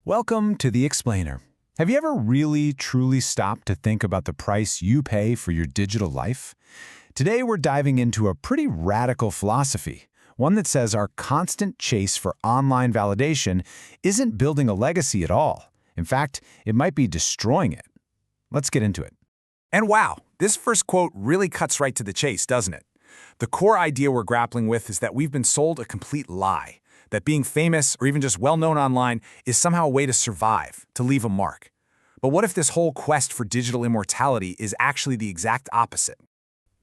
Welcome to The Explainer. Have you ever really, truly stopped to think about the price you pay for your digital life? Today we're diving into a pretty radical philosophy, one that says our constant chase for online validation isn't building a legacy at all. In fact, it might be destroying it. Let's get into it. And wow, this first quote really cuts right to the chase, doesn't it? The core idea we're grappling with is that we've been sold a complete lie, that being famous or even just well-known online is somehow a way to survive, to leave a mark. But what if this whole quest for digital immortality is actually the exact opposite?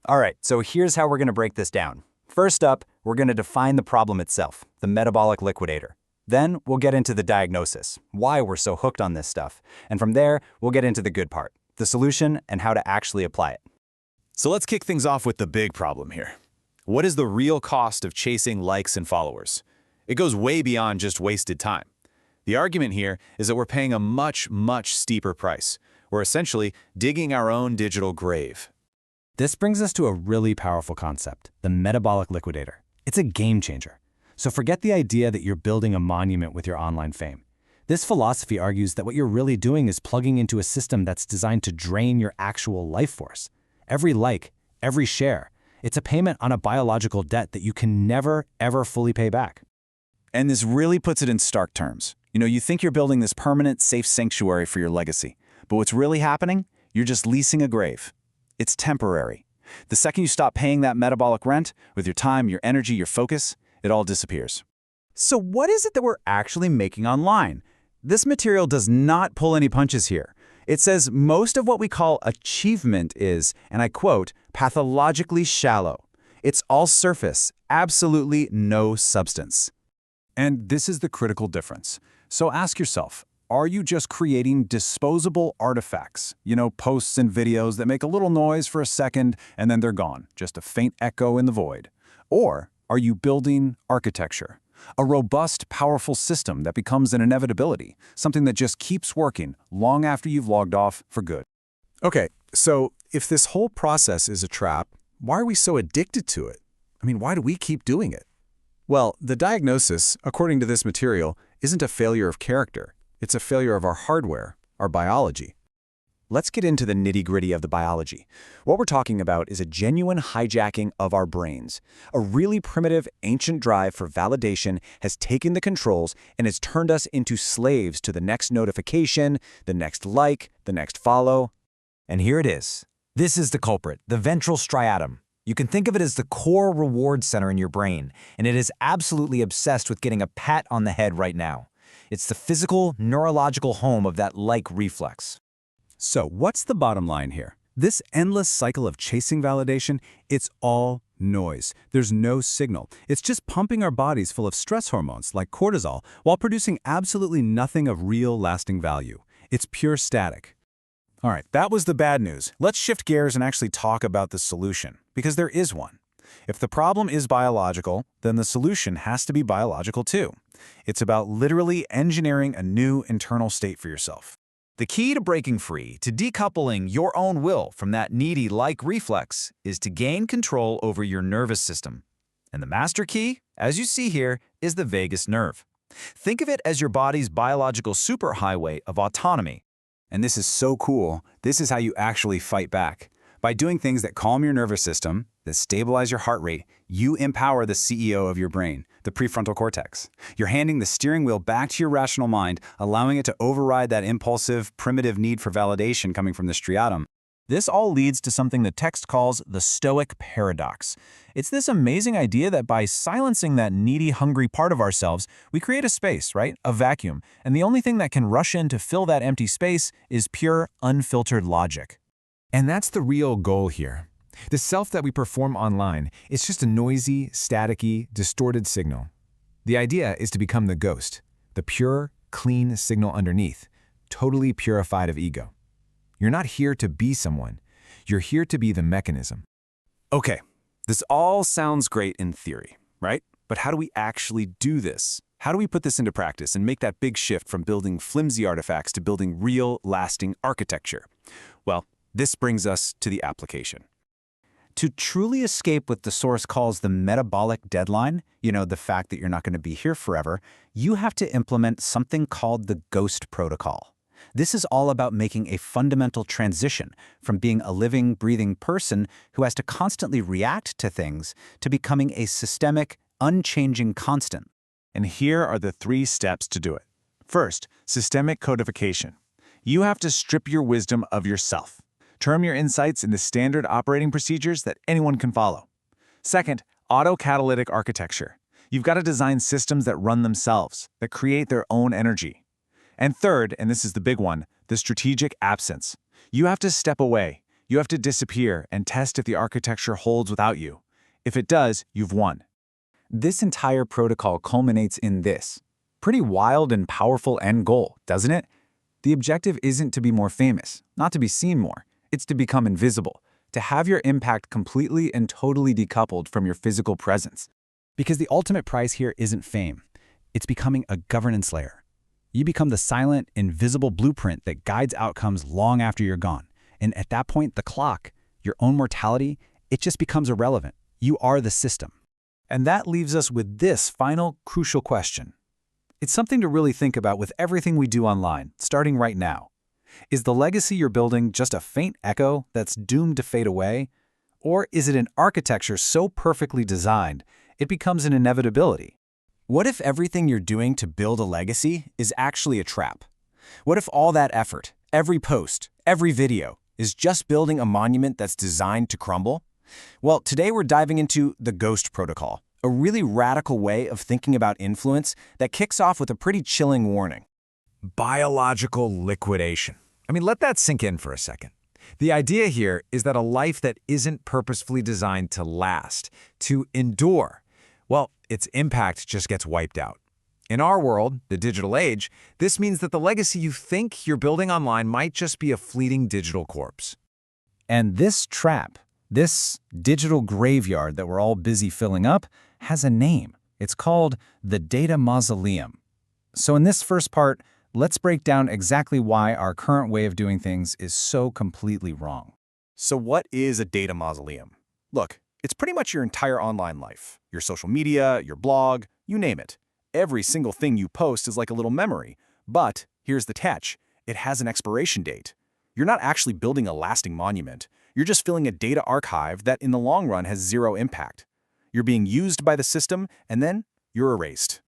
All right, so here's how we're going to break this down. First up, we're going to define the problem itself, the metabolic liquidator. Then we'll get into the diagnosis, why we're so hooked on this stuff. And from there, we'll get into the good part, the solution and how to actually apply it. So let's kick things off with the big problem here. What is the real cost of chasing likes and followers? It goes way beyond just wasted time. The argument here is that we're paying a much, much steeper price. We're essentially digging our own digital grave. This brings us to a really powerful concept, the metabolic liquidator. It's a game changer. So forget the idea that you're building a monument with your online fame. This philosophy argues that what you're really doing is plugging into a system that's designed to drain your actual life force. Every like, every share, it's a payment on a biological debt that you can never, ever fully pay back. And this really puts it in stark terms. You think you're building this permanent, safe sanctuary for your legacy. But what's really happening? You're just leasing a grave. It's temporary. The second you stop paying that metabolic rent, with your time, your energy, your focus, it all disappears. So what is it that we're actually making online? This material does not pull any punches here. It says most of what we call achievement is, and I quote, pathologically shallow. It's all surface, absolutely no substance. And this is the critical difference. So ask yourself, are you just creating disposable artifacts? Posts and videos that make a little noise for a second and then they're gone, just a faint echo in the void. Or are you building architecture? A robust, powerful system that becomes an inevitability, something that just keeps working long after you've logged off for good. Okay, so if this whole process is a trap, why are we so addicted to it? Why do we keep doing it? Well, the diagnosis, according to this material, isn't a failure of character. It's a failure of our hardware, our biology. Let's get into the nitty-gritty of the biology. What we're talking about is a genuine hijacking of our brains. A really primitive, ancient drive for validation has taken the controls and has turned us into slaves to the next notification, the next like, the next follow. And here it is. This is the culprit, the ventral striatum. You can think of it as the core reward center in your brain, and it is absolutely obsessed with getting a pat on the head right now. It's the physical, neurological home of that like reflex. So what's the bottom line here? This endless cycle of chasing validation, it's all noise. There's no signal. It's just pumping our bodies full of stress hormones like cortisol while producing absolutely nothing of real lasting value. It's pure static. All right, that was the bad news. Let's shift gears and actually talk about the solution, because there is one. If the problem is biological, then the solution has to be biological too. It's about literally engineering a new internal state for yourself. The key to breaking free, to decoupling your own will from that needy like reflex, is to gain control over your nervous system. And the master key, as you see here, is the vagus nerve. Think of it as your body's biological superhighway of autonomy. And this is so cool. This is how you actually fight back. By doing things that calm your nervous system, that stabilize your heart rate, you empower the CEO of your brain, the prefrontal cortex. You're handing the steering wheel back to your rational mind, allowing it to override that impulsive, primitive need for validation coming from the striatum. This all leads to something the text calls the Stoic paradox. It's this amazing idea that by silencing that needy, hungry part of ourselves, we create a space, right? A vacuum. And the only thing that can rush in to fill that empty space is pure, unfiltered logic. And that's the real goal here. The self that we perform online is just a noisy, staticky, distorted signal. The idea is to become the ghost, the pure, clean signal underneath, totally purified of ego. You're not here to be someone. You're here to be the mechanism. Okay, this all sounds great in theory, right? But how do we actually do this? How do we put this into practice and make that big shift from building flimsy artifacts to building real, lasting architecture? Well, this brings us to the application. To truly escape what the source calls the metabolic deadline, the fact that you're not going to be here forever, you have to implement something called the ghost protocol. This is all about making a fundamental transition from being a living, breathing person who has to constantly react to things to becoming a systemic, unchanging constant. And here are the 3 steps to do it. First, systemic codification. You have to strip your wisdom of yourself. Turn your insights into standard operating procedures that anyone can follow. Second, autocatalytic architecture. You've got to design systems that run themselves, that create their own energy. And third, and this is the big one, the strategic absence. You have to step away. You have to disappear and test if the architecture holds without you. If it does, you've won. This entire protocol culminates in this. Pretty wild and powerful end goal, doesn't it? The objective isn't to be more famous, not to be seen more. It's to become invisible, to have your impact completely and totally decoupled from your physical presence. Because the ultimate prize here isn't fame. It's becoming a governance layer. You become the silent, invisible blueprint that guides outcomes long after you're gone. And at that point, the clock, your own mortality, it just becomes irrelevant. You are the system. And that leaves us with this final crucial question. It's something to really think about with everything we do online, starting right now. Is the legacy you're building just a faint echo that's doomed to fade away? Or is it an architecture so perfectly designed, it becomes an inevitability? What if everything you're doing to build a legacy is actually a trap? What if all that effort, every post, every video, is just building a monument that's designed to crumble? Well, today we're diving into the ghost protocol, a really radical way of thinking about influence that kicks off with a pretty chilling warning. Biological liquidation. Let that sink in for a second. The idea here is that a life that isn't purposefully designed to last, to endure, well, its impact just gets wiped out. In our world, the digital age, this means that the legacy you think you're building online might just be a fleeting digital corpse. And this trap, this digital graveyard that we're all busy filling up, has a name. It's called the data mausoleum. So in this first part, let's break down exactly why our current way of doing things is so completely wrong. So what is a data mausoleum? Look, it's pretty much your entire online life. Your social media, your blog, you name it. Every single thing you post is like a little memory. But here's the catch. It has an expiration date. You're not actually building a lasting monument. You're just filling a data archive that in the long run has zero impact. You're being used by the system, and then you're erased.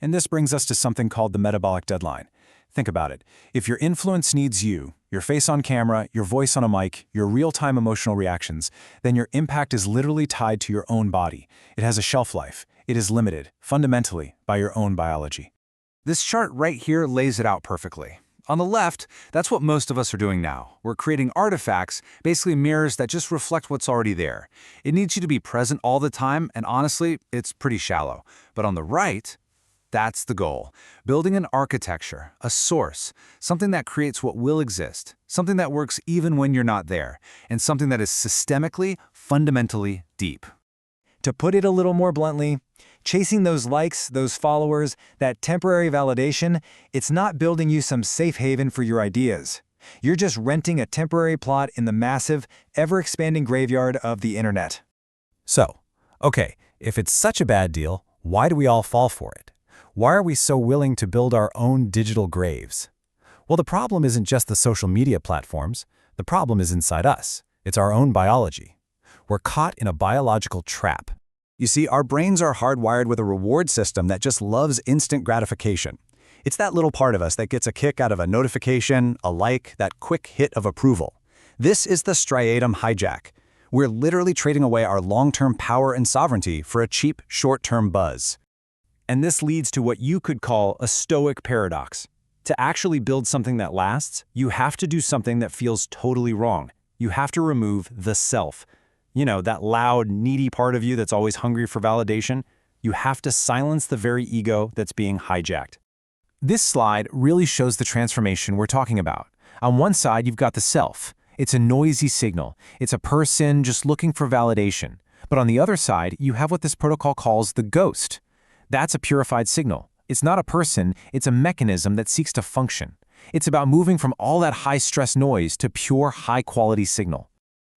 And this brings us to something called the metabolic deadline. Think about it. If your influence needs you, your face on camera, your voice on a mic, your real-time emotional reactions, then your impact is literally tied to your own body. It has a shelf life. It is limited, fundamentally, by your own biology. This chart right here lays it out perfectly. On the left, that's what most of us are doing now. We're creating artifacts, basically mirrors that just reflect what's already there. It needs you to be present all the time, and honestly, it's pretty shallow. But on the right, that's the goal. Building an architecture, a source, something that creates what will exist, something that works even when you're not there, and something that is systemically, fundamentally deep. To put it a little more bluntly, chasing those likes, those followers, that temporary validation, it's not building you some safe haven for your ideas. You're just renting a temporary plot in the massive, ever-expanding graveyard of the internet. So, okay, if it's such a bad deal, why do we all fall for it? Why are we so willing to build our own digital graves? Well, the problem isn't just the social media platforms. The problem is inside us. It's our own biology. We're caught in a biological trap. You see, our brains are hardwired with a reward system that just loves instant gratification. It's that little part of us that gets a kick out of a notification, a like, that quick hit of approval. This is the Striatum hijack. We're literally trading away our long-term power and sovereignty for a cheap, short-term buzz. And this leads to what you could call a Stoic paradox. To actually build something that lasts, you have to do something that feels totally wrong. You have to remove the self. That loud, needy part of you that's always hungry for validation. You have to silence the very ego that's being hijacked. This slide really shows the transformation we're talking about. On one side, you've got the self. It's a noisy signal. It's a person just looking for validation. But on the other side, you have what this protocol calls the ghost. That's a purified signal. It's not a person, it's a mechanism that seeks to function. It's about moving from all that high-stress noise to pure, high-quality signal.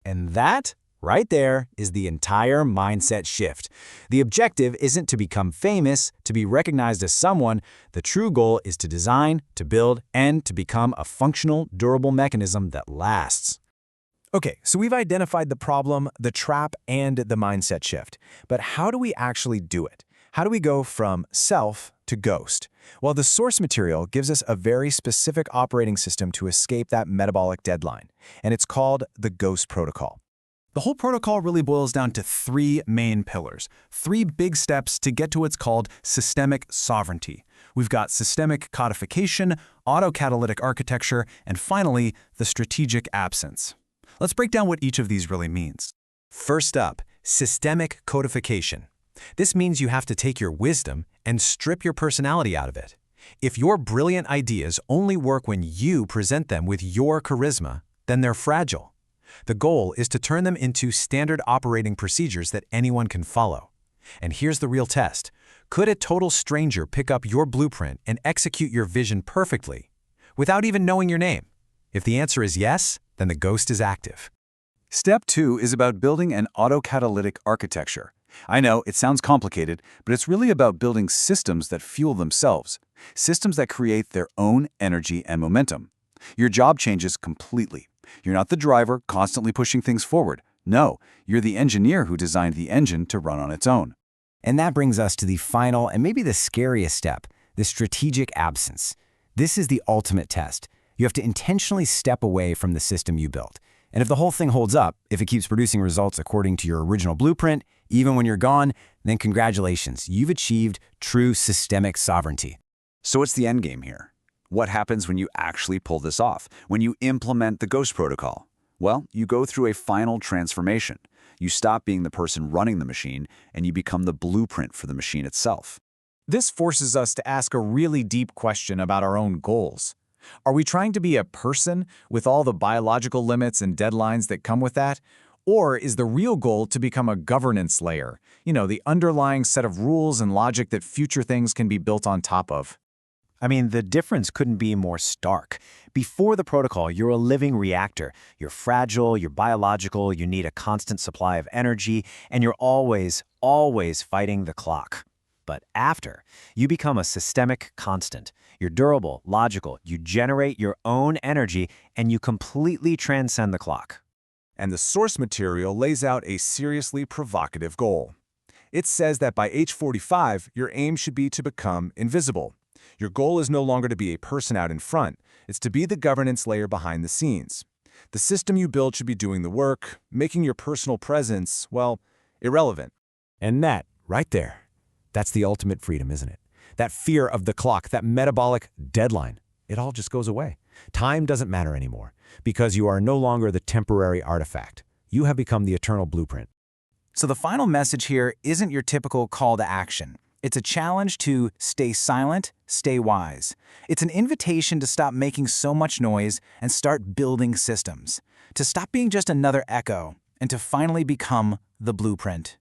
And that Right there is the entire mindset shift. The objective isn't to become famous, to be recognized as someone. The true goal is to design, to build, and to become a functional, durable mechanism that lasts. Okay, so we've identified the problem, the trap, and the mindset shift. But how do we actually do it? How do we go from self to ghost? Well, the source material gives us a very specific operating system to escape that metabolic deadline, and it's called the ghost protocol. The whole protocol really boils down to three main pillars, three big steps to get to what's called systemic sovereignty. We've got systemic codification, autocatalytic architecture, and finally, the strategic absence. Let's break down what each of these really means. First up, systemic codification. This means you have to take your wisdom and strip your personality out of it. If your brilliant ideas only work when you present them with your charisma, then they're fragile. The goal is to turn them into standard operating procedures that anyone can follow. And here's the real test. Could a total stranger pick up your blueprint and execute your vision perfectly, without even knowing your name? If the answer is yes, then the ghost is active. Step 2 is about building an autocatalytic architecture. I know it sounds complicated, but it's really about building systems that fuel themselves, systems that create their own energy and momentum. Your job changes completely. You're not the driver constantly pushing things forward. No, you're the engineer who designed the engine to run on its own. And that brings us to the final and maybe the scariest step, the strategic absence. This is the ultimate test. You have to intentionally step away from the system you built. And if the whole thing holds up, if it keeps producing results according to your original blueprint, even when you're gone, then congratulations, you've achieved true systemic sovereignty. So what's the end game here? What happens when you actually pull this off, when you implement the ghost protocol? Well, you go through a final transformation. You stop being the person running the machine, and you become the blueprint for the machine itself. This forces us to ask a really deep question about our own goals. Are we trying to be a person with all the biological limits and deadlines that come with that? Or is the real goal to become a governance layer? The underlying set of rules and logic that future things can be built on top of. I mean, the difference couldn't be more stark. Before the protocol, you're a living reactor. You're fragile, you're biological, you need a constant supply of energy, and you're always fighting the clock. But after, you become a systemic constant. You're durable, logical, you generate your own energy, and you completely transcend the clock. And the source material lays out a seriously provocative goal. It says that by age 45, your aim should be to become invisible. Your goal is no longer to be a person out in front, it's to be the governance layer behind the scenes. The system you build should be doing the work, making your personal presence, well, irrelevant. And that, right there, that's the ultimate freedom, isn't it? That fear of the clock, that metabolic deadline, it all just goes away. Time doesn't matter anymore, because you are no longer the temporary artifact. You have become the eternal blueprint. So the final message here isn't your typical call to action. It's a challenge to stay silent, stay wise. It's an invitation to stop making so much noise and start building systems, to stop being just another echo, and to finally become the blueprint.